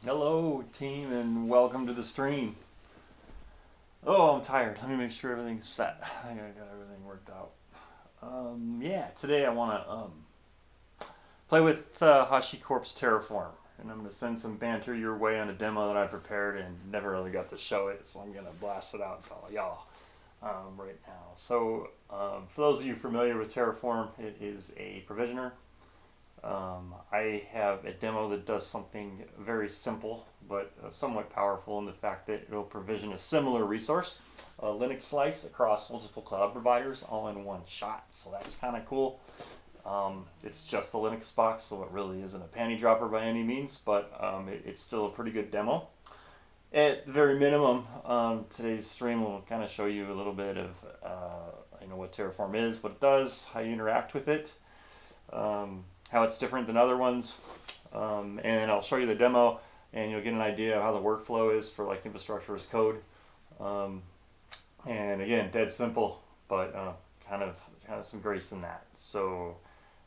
Hello, team, and welcome to the stream. Oh, I'm tired. Let me make sure everything's set. I think I got everything worked out. Yeah, today I want to play with Hashicorp's Terraform, and I'm going to send some banter your way on a demo that I prepared and never really got to show it, so I'm going to blast it out to all y'all right now. So, for those of you familiar with Terraform, it is a provisioner. I have a demo that does something very simple but somewhat powerful in the fact that it will provision a similar resource, a Linux slice across multiple cloud providers all in one shot. So that's kind of cool. It's just a Linux box, so it really isn't a panty dropper by any means, but it's still a pretty good demo. At the very minimum, today's stream will kind of show you a little bit of what Terraform is, what it does, how you interact with it. How it's different than other ones, and I'll show you the demo, and you'll get an idea of how the workflow is for like infrastructure as code. And again, dead simple, but kind of some grace in that. So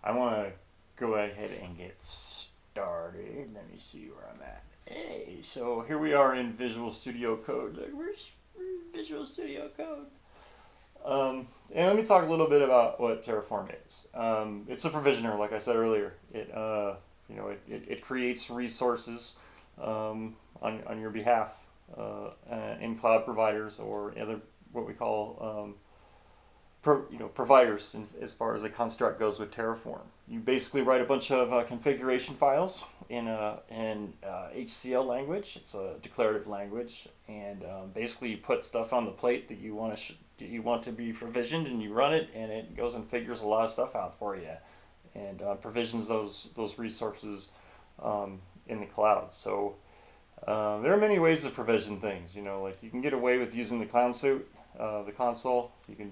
I want to go ahead and get started. Let me see where I'm at. Hey, so here we are in Visual Studio Code. Look, where's Visual Studio Code? And let me talk a little bit about what Terraform is. It's a provisioner, like I said earlier. It creates resources on your behalf in cloud providers or other what we call providers as far as a construct goes with Terraform. You basically write a bunch of configuration files in HCL language. It's a declarative language, and basically you put stuff on the plate that you want to be provisioned, and you run it, and it goes and figures a lot of stuff out for you, and provisions those resources in the cloud. So there are many ways to provision things. Like you can get away with using the clown suit, the console. You can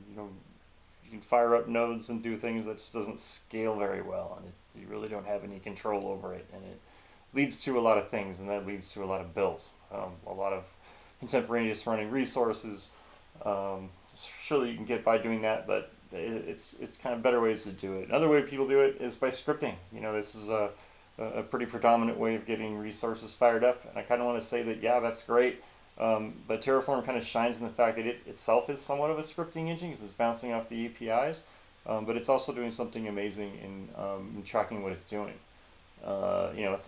fire up nodes and do things that just doesn't scale very well, and you really don't have any control over it, and it leads to a lot of things, and that leads to a lot of bills, a lot of contemporaneous running resources. Surely you can get by doing that, but it's kind of better ways to do it. Another way people do it is by scripting. This is a pretty predominant way of getting resources fired up, and I kind of want to say that, yeah, that's great. But Terraform kind of shines in the fact that it itself is somewhat of a scripting engine because it's bouncing off the APIs, but it's also doing something amazing in tracking what it's doing.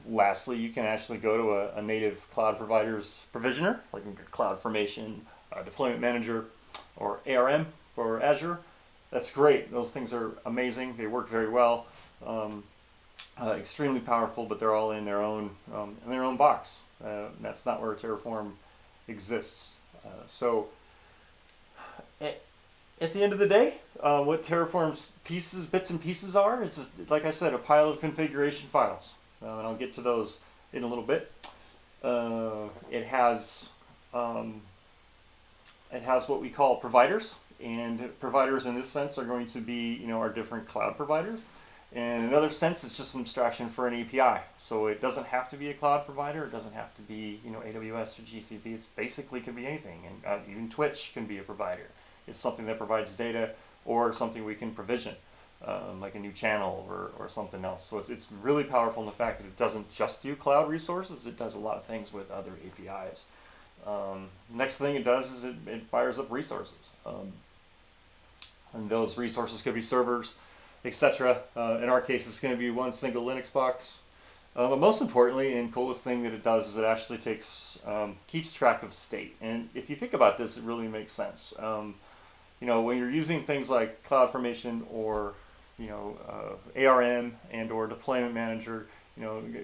Lastly, you can actually go to a native cloud provider's provisioner, like CloudFormation, Deployment Manager, or ARM for Azure. That's great. Those things are amazing. They work very well. Extremely powerful, but they're all in their own box. That's not where Terraform exists. So at the end of the day, what Terraform's bits and pieces are is, like I said, a pile of configuration files, and I'll get to those in a little bit. It has what we call providers, and providers in this sense are going to be our different cloud providers. And in another sense, it's just an abstraction for an API. So it doesn't have to be a cloud provider. It doesn't have to be AWS or GCP. It's basically could be anything, and even Twitch can be a provider. It's something that provides data or something we can provision, like a new channel or something else. So it's really powerful in the fact that it doesn't just do cloud resources. It does a lot of things with other APIs. Next thing it does is it fires up resources, and those resources could be servers, etc. In our case, it's going to be one single Linux box. But most importantly, and coolest thing that it does is it actually keeps track of state. And if you think about this, it really makes sense. When you're using things like CloudFormation or ARM and or Deployment Manager,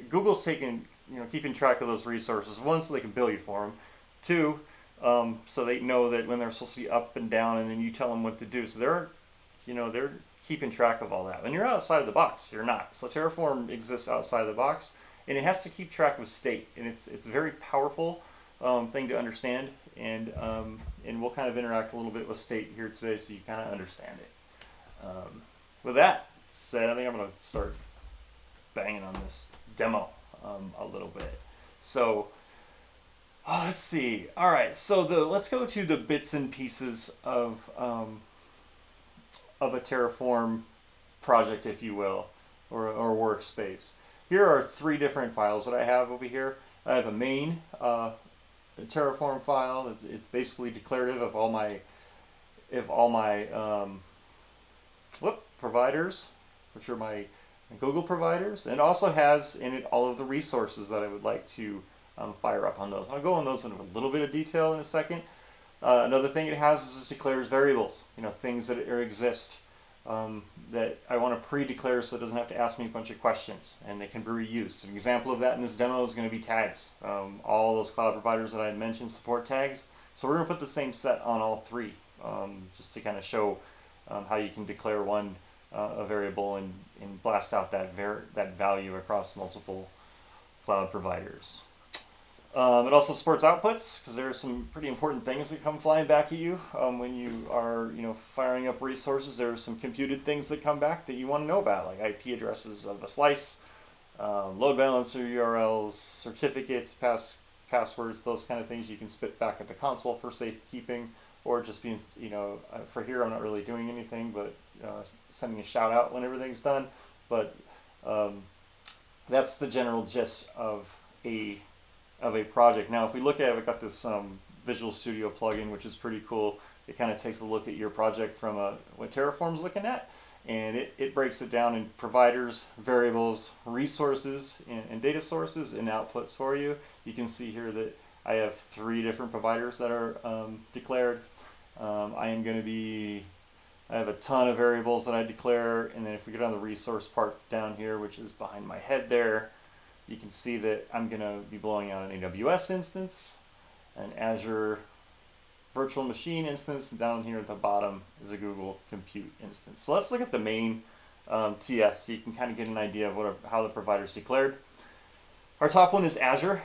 Google's keeping track of those resources. One, so they can bill you for them. Two, so they know that when they're supposed to be up and down, and then you tell them what to do. So they're keeping track of all that. When you're outside of the box, you're not. So Terraform exists outside of the box, and it has to keep track of state, and it's a very powerful thing to understand, and we'll kind of interact a little bit with state here today, so you kind of understand it. With that said, I think I'm going to start banging on this demo a little bit. So let's see. All right, so let's go to the bits and pieces of a Terraform project, if you will, or workspace. Here are 3 different files that I have over here. I have a main Terraform file. It's basically declarative of all my providers, which are my Google providers, and also has in it all of the resources that I would like to fire up on those. I'll go on those in a little bit of detail in a second. Another thing it has is it declares variables, things that exist that I want to pre-declare so it doesn't have to ask me a bunch of questions, and they can be reused. An example of that in this demo is going to be tags. All those cloud providers that I had mentioned support tags, so we're going to put the same set on all three, just to kind of show how you can declare a variable and blast out that value across multiple cloud providers. It also supports outputs, because there are some pretty important things that come flying back at you when you are firing up resources. There are some computed things that come back that you want to know about, like IP addresses of a slice, load balancer URLs, certificates, passwords, those kind of things you can spit back at the console for safekeeping, or just being, for here I'm not really doing anything but sending a shout out when everything's done. But that's the general gist of a project. Now, if we look at it, we've got this Visual Studio plugin, which is pretty cool. It kind of takes a look at your project from what Terraform's looking at, and it breaks it down in providers, variables, resources, and data sources, and outputs for you. You can see here that I have 3 different providers that are declared. I have a ton of variables that I declare, and then if we go down the resource part down here, which is behind my head there, you can see that I'm going to be blowing out an AWS instance, an Azure virtual machine instance, and down here at the bottom is a Google Compute instance. So let's look at the main TF so you can kind of get an idea of how the provider's declared. Our top one is Azure.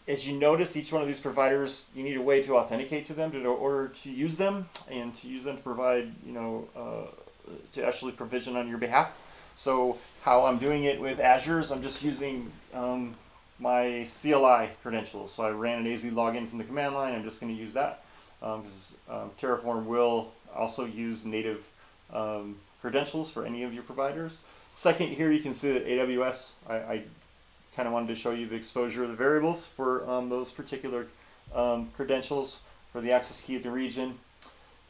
As you notice, each one of these providers, you need a way to authenticate to them in order to use them, and to use them to provide, to actually provision on your behalf. So how I'm doing it with Azure is I'm just using my CLI credentials. So I ran an AZ login from the command line. I'm just going to use that because Terraform will also use native credentials for any of your providers. Second, here you can see that AWS, I kind of wanted to show you the exposure of the variables for those particular credentials for the access key of the region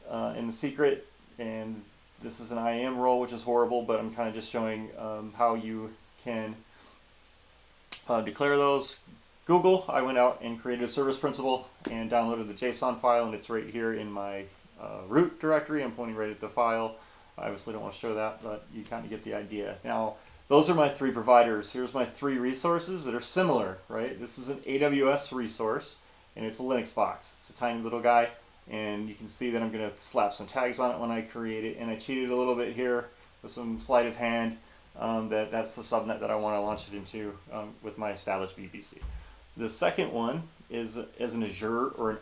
and the secret. And this is an IAM role, which is horrible, but I'm kind of just showing how you can declare those. Google, I went out and created a service principal and downloaded the JSON file, and it's right here in my root directory. I'm pointing right at the file. I obviously don't want to show that, but you kind of get the idea. Now, those are my 3 providers. Here's my 3 resources that are similar, right? This is an AWS resource, and it's a Linux box. It's a tiny little guy, and you can see that I'm going to slap some tags on it when I create it, and I cheated a little bit here with some sleight of hand. That's the subnet that I want to launch it into with my established VPC. The second one is an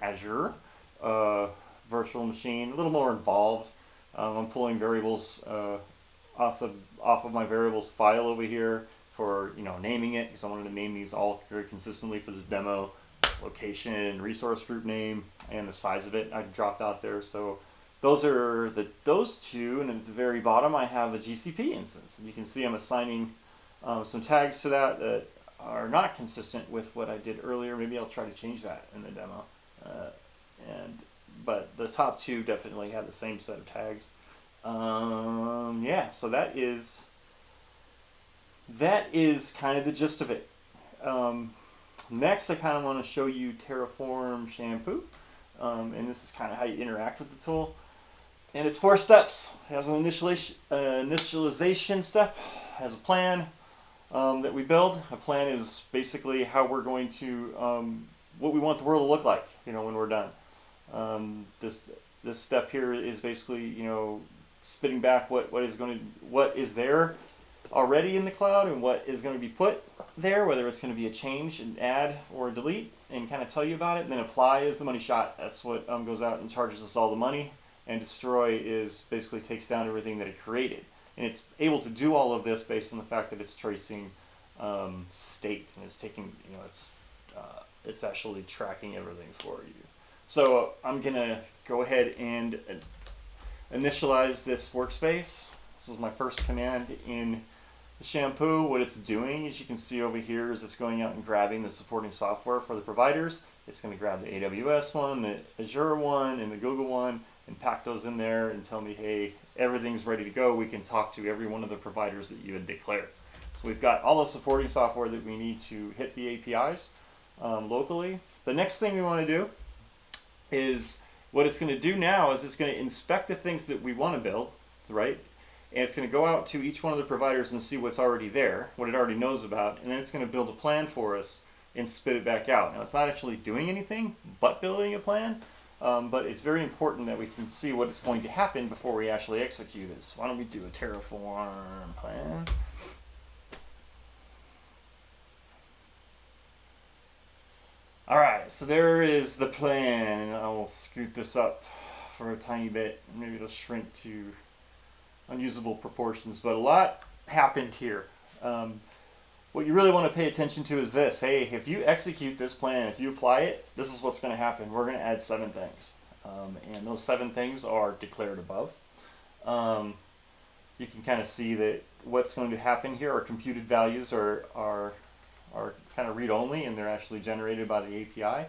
Azure virtual machine, a little more involved. I'm pulling variables off of my variables file over here for naming it, because I wanted to name these all very consistently for this demo. Location, resource group name, and the size of it I dropped out there. So those are those 2, and at the very bottom I have a GCP instance. And you can see I'm assigning some tags to that are not consistent with what I did earlier. Maybe I'll try to change that in the demo. But the top 2 definitely have the same set of tags. Yeah, so that is kind of the gist of it. Next, I kind of want to show you Terraform Shampoo, and this is kind of how you interact with the tool. And it's 4 steps. It has an initialization step, has a plan that we build. A plan is basically how we're going to, what we want the world to look like, when we're done. This step here is basically, spitting back what is there already in the cloud and what is going to be put there, whether it's going to be a change, an add, or a delete, and kind of tell you about it. And then apply is the money shot. That's what goes out and charges us all the money. And destroy is basically takes down everything that it created. And it's able to do all of this based on the fact that it's tracing state, and it's taking, it's actually tracking everything for you. So I'm gonna go ahead and initialize this workspace. This is my first command in The shampoo, what it's doing, as you can see over here, is it's going out and grabbing the supporting software for the providers. It's going to grab the AWS one, the Azure one, and the Google one, and pack those in there and tell me, hey, everything's ready to go. We can talk to every one of the providers that you had declared. So we've got all the supporting software that we need to hit the APIs locally. The next thing we want to do is, what it's going to do now is it's going to inspect the things that we want to build, right? And it's going to go out to each one of the providers and see what's already there, what it already knows about, and then it's going to build a plan for us and spit it back out. Now, it's not actually doing anything but building a plan, but it's very important that we can see what is going to happen before we actually execute it. So why don't we do a Terraform plan? All right, so there is the plan, and I'll scoot this up for a tiny bit. Maybe it'll shrink to unusable proportions, but a lot happened here. What you really want to pay attention to is this. Hey, if you execute this plan, if you apply it, this is what's going to happen. We're going to add 7 things, and those 7 things are declared above. You can kind of see that what's going to happen here are computed values are kind of read-only, and they're actually generated by the API.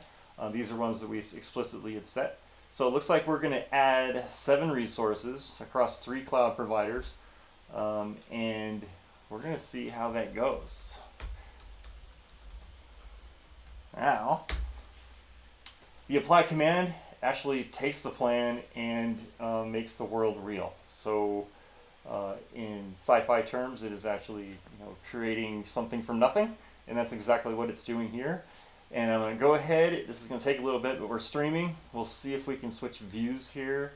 These are ones that we explicitly had set. So it looks like we're going to add 7 resources across 3 cloud providers, and we're going to see how that goes. Now, the apply command actually takes the plan and makes the world real. So in sci-fi terms, it is actually creating something from nothing, and that's exactly what it's doing here. And I'm going to go ahead, this is going to take a little bit, but we're streaming. We'll see if we can switch views here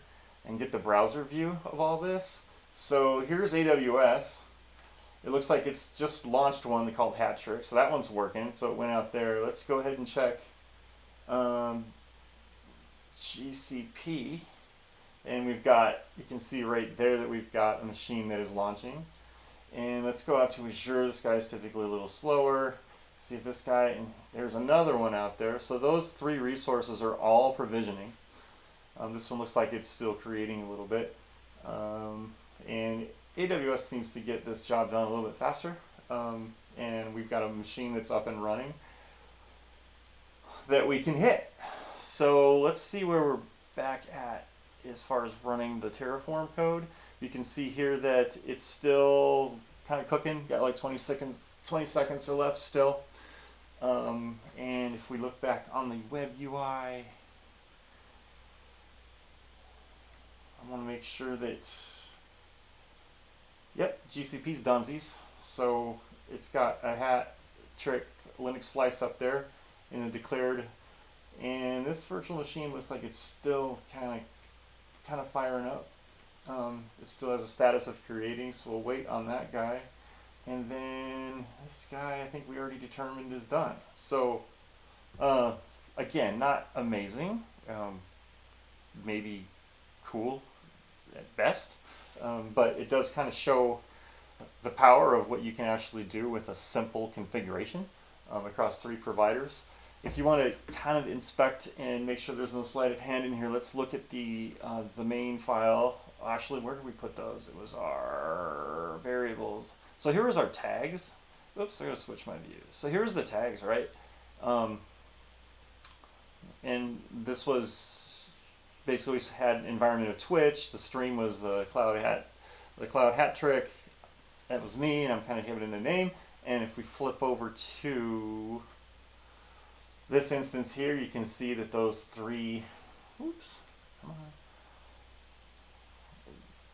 and get the browser view of all this. So here's AWS. It looks like it's just launched one called Hattrick, so that one's working. So it went out there. Let's go ahead and check GCP. And we've got, you can see right there that we've got a machine that is launching. And let's go out to Azure. This guy's typically a little slower. See if this guy, and there's another one out there. So those 3 resources are all provisioning. This one looks like it's still creating a little bit. And AWS seems to get this job done a little bit faster. And we've got a machine that's up and running that we can hit. So let's see where we're back at as far as running the Terraform code. You can see here that it's still kind of cooking. Got like 20 seconds or left still. And if we look back on the web UI, I want to make sure that, yep, GCP's donesies. So it's got a Hattrick Linux slice up there in the declared, and this virtual machine looks like it's still kind of firing up. It still has a status of creating, so we'll wait on that guy. And then this guy, I think we already determined is done. So again, not amazing, maybe cool at best, but it does kind of show the power of what you can actually do with a simple configuration across 3 providers. If you want to kind of inspect and make sure there's no sleight of hand in here, let's look at the main file. Actually, where did we put those? It was our variables. So here was our tags. Oops, I'm going to switch my view. So here's the tags, right? And this was basically had an environment of Twitch. The stream was the cloud Hattrick. That was me, and I'm kind of giving it a name. And if we flip over to this instance here, you can see that those 3, oops, come on.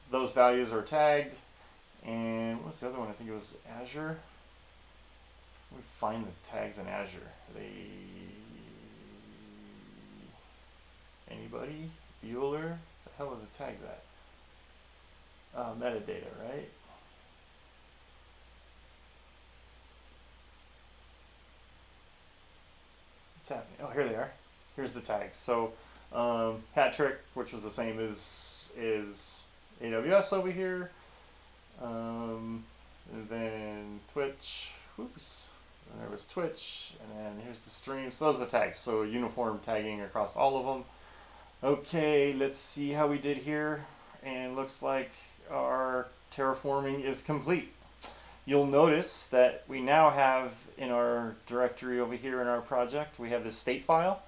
Those values are tagged. And what's the other one? I think it was Azure. We find the tags in Azure. Anybody? Bueller? The hell are the tags at? Metadata, right? What's happening? Oh, here they are. Here's the tags. So Hattrick, which was the same as AWS over here. And then Twitch, oops, and there was Twitch, and then here's the stream. So those are the tags, so uniform tagging across all of them. Okay, let's see how we did here, and looks like our terraforming is complete. you'll notice that we now have in our directory over here in our project, we have this state file.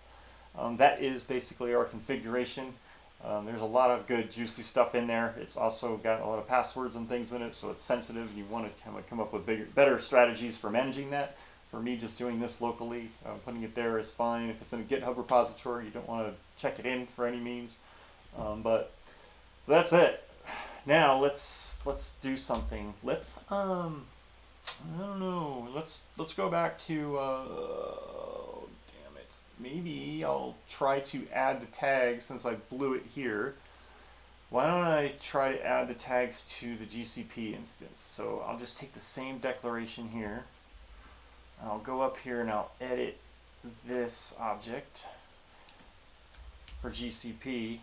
That is basically our configuration. There's a lot of good juicy stuff in there. It's also got a lot of passwords and things in it, so it's sensitive. You want to kind of come up with better strategies for managing that. For me, just doing this locally, putting it there is fine. If it's in a GitHub repository, you don't want to check it in for any means. But that's it. Now let's do something. Let's I don't know. Let's go back to damn it. Maybe I'll try to add the tags since I blew it here. Why don't I try to add the tags to the GCP instance? So I'll just take the same declaration here. I'll go up here and I'll edit this object for GCP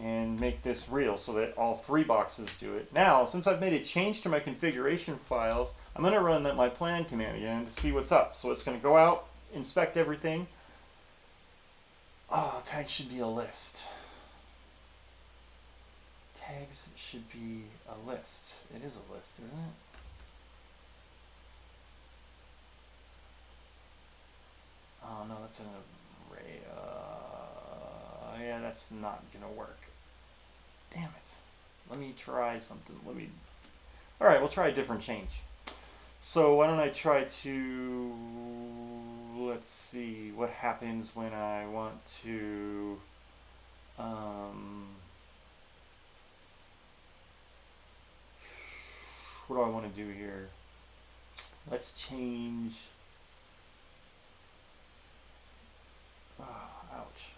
and make this real so that all 3 boxes do it. Now, since I've made a change to my configuration files, I'm going to run my plan command again to see what's up. So it's going to go out, inspect everything. Oh, tags should be a list. Tags should be a list. It is a list, isn't it? Oh no, that's an array. Yeah, that's not gonna work. Damn it. Let me try something. Alright, we'll try a different change. So why don't I try to, let's see what happens when I want to, what do I want to do here? Let's change, ouch.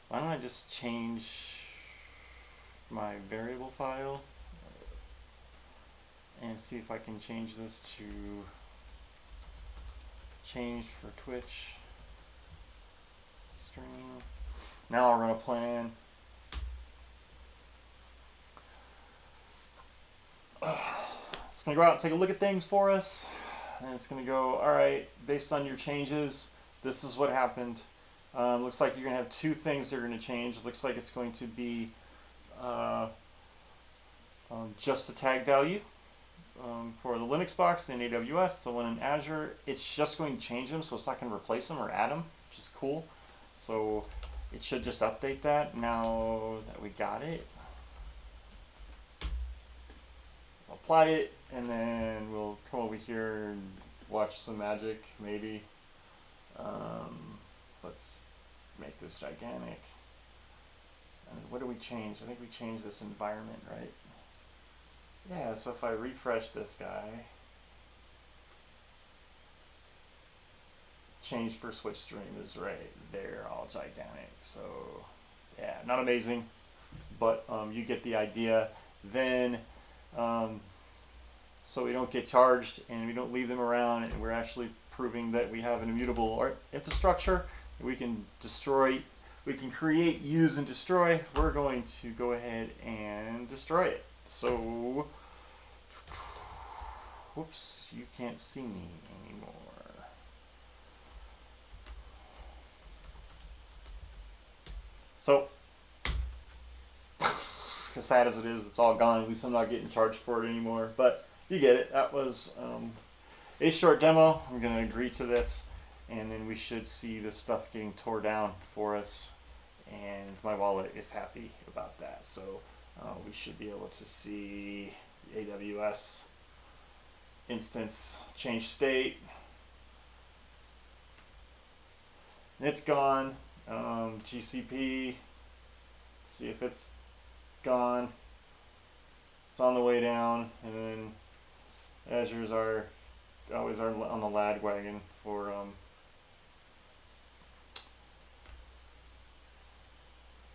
Why don't I just change my variable file and see if I can change this to change for Twitch stream. Now I'll run a plan. It's going to go out and take a look at things for us. And it's going to go, all right, based on your changes, this is what happened. Looks like you're going to have 2 things that are going to change. Looks like it's going to be just the tag value for the Linux box in AWS, the one in Azure. It's just going to change them, so it's not going to replace them or add them, which is cool. So it should just update that now that we got it. Apply it, and then we'll come over here and watch some magic, maybe. Let's make this gigantic. And what do we change? I think we changed this environment, right? Yeah, so if I refresh this guy, change for switch stream is right there, all gigantic. So yeah, not amazing, but you get the idea. Then so we don't get charged and we don't leave them around, and we're actually proving that we have an immutable infrastructure. We can destroy, we can create, use, and destroy. We're going to go ahead and destroy it. So, whoops, you can't see me anymore. So, as sad as it is, it's all gone. At least I'm not getting charged for it anymore. But you get it. That was a short demo. I'm going to agree to this, and then we should see this stuff getting tore down for us. And my wallet is happy about that. So we should be able to see the AWS instance change state. And it's gone. GCP, see if it's gone. It's on the way down, and then Azure's always on the lag wagon for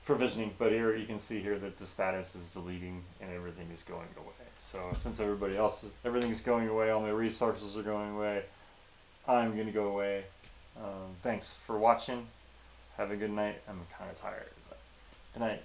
provisioning. But here you can see here that the status is deleting and everything is going away. So since everything's going away, all my resources are going away, I'm gonna go away. Thanks for watching. Have a good night. I'm kind of tired, but good night.